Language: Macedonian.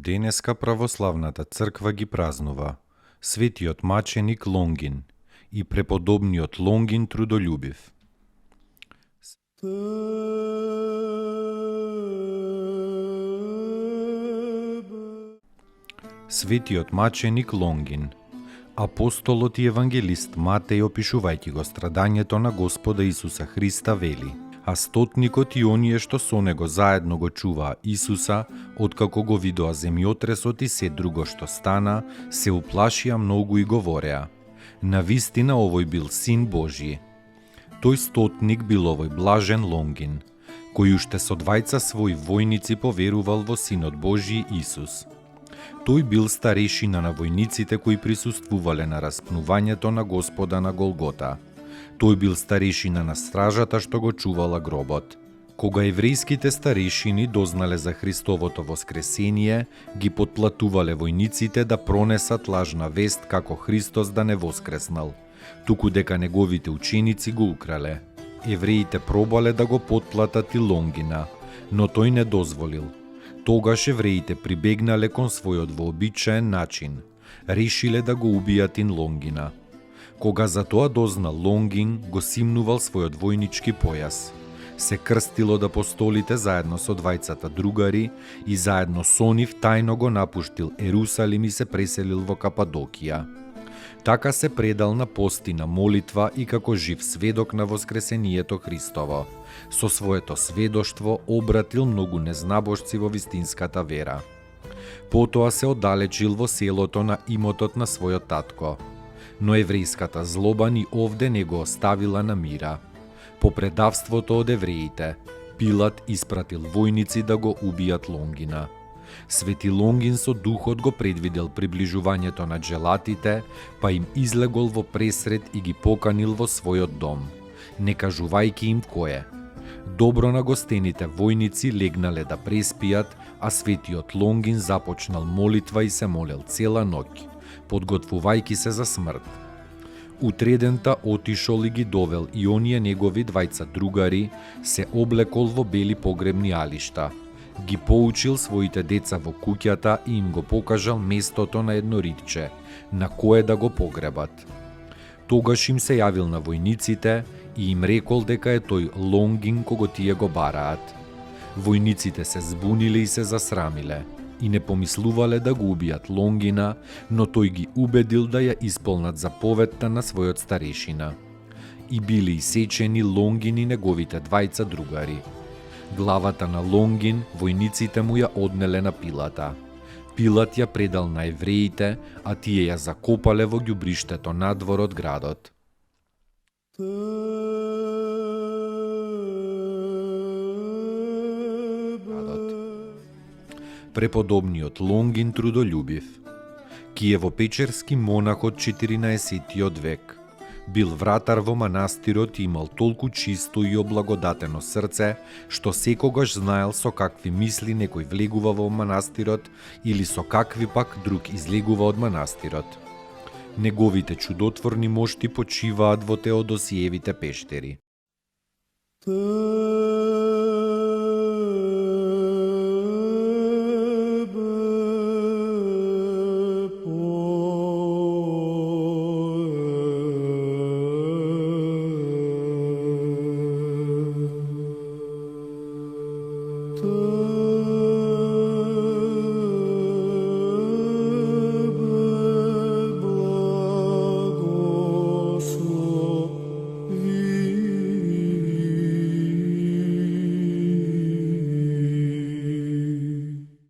Денеска православната црква ги празнува светиот маченик Лонгин и преподобниот Лонгин Трудолюбив. Светиот маченик Лонгин, апостолот и евангелист Матеј, опишувајќи го страдањето на Господа Исуса Христа, вели: а стотникот и оние што со него заедно го чуваа Исуса, откако го видоа земјотресот и се друго што стана, се уплашија многу и говореа: навистина овој бил Син Божји. Тој стотник бил овој блажен Лонгин, кој уште со двајца своји војници поверувал во Синот Божји Исус. Тој бил старешина на војниците кои присуствувале на распнувањето на Господа на Голгота. Тој бил старешина на стражата што го чувала гробот. Кога еврејските старешини дознале за Христовото воскресение, ги потплатувале војниците да пронесат лажна вест како Христос да не воскреснал, туку дека неговите ученици го украле. Евреите пробале да го потплатат и Лонгина, но тој не дозволил. Тогаш евреите прибегнале кон својот вообичаен начин. Решиле да го убијат и Лонгина. Кога за тоа дознал Лонгин, го симнувал својот војнички појас. Се крстил од апостолите заедно со двајцата другари и заедно со нив тајно го напуштил Ерусалим и се преселил во Кападокија. Така се предал на пост и на молитва и како жив сведок на воскресението Христово. Со своето сведоштво обратил многу незнабожци во вистинската вера. Потоа се оддалечил во селото на имотот на својот татко. Но еврејската злоба ни овде не го оставила на мира. По предавството од евреите, Пилат испратил војници да го убијат Лонгина. Свети Лонгин со духот го предвидел приближувањето на джелатите, па им излегол во пресред и ги поканил во својот дом, не кажувајќи им кој е. Добро нагостените војници легнале да преспијат, а светиот Лонгин започнал молитва и се молел цела ноќ, подготвувајќи се за смрт. Утредента отишол и ги довел и оние негови двајца другари, се облекол во бели погребни алишта. Ги поучил своите деца во куќата и им го покажал местото на едно ридче, на кое да го погребат. Тогаш им се јавил на војниците и им рекол дека е тој Лонгин кого тие го бараат. Војниците се збуниле и се засрамиле и не помислувале да го убијат Лонгина, но тој ги убедил да ја исполнат заповедта на својот старешина. И били исечени Лонгин и неговите двајца другари. Главата на Лонгин војниците му ја однеле на Пилата. Пилат ја предал на евреите, а тие ја закопале во ѓубриштето надвор од градот. Преподобниот Лонгин Трудолюбив, киевопечерски монах од 14 век. Бил вратар во манастирот и имал толку чисто и облагодатено срце, што секогаш знаел со какви мисли некој влегува во манастирот или со какви пак друг излегува од манастирот. Неговите чудотворни мошти почиваат во Теодосиевите пештери.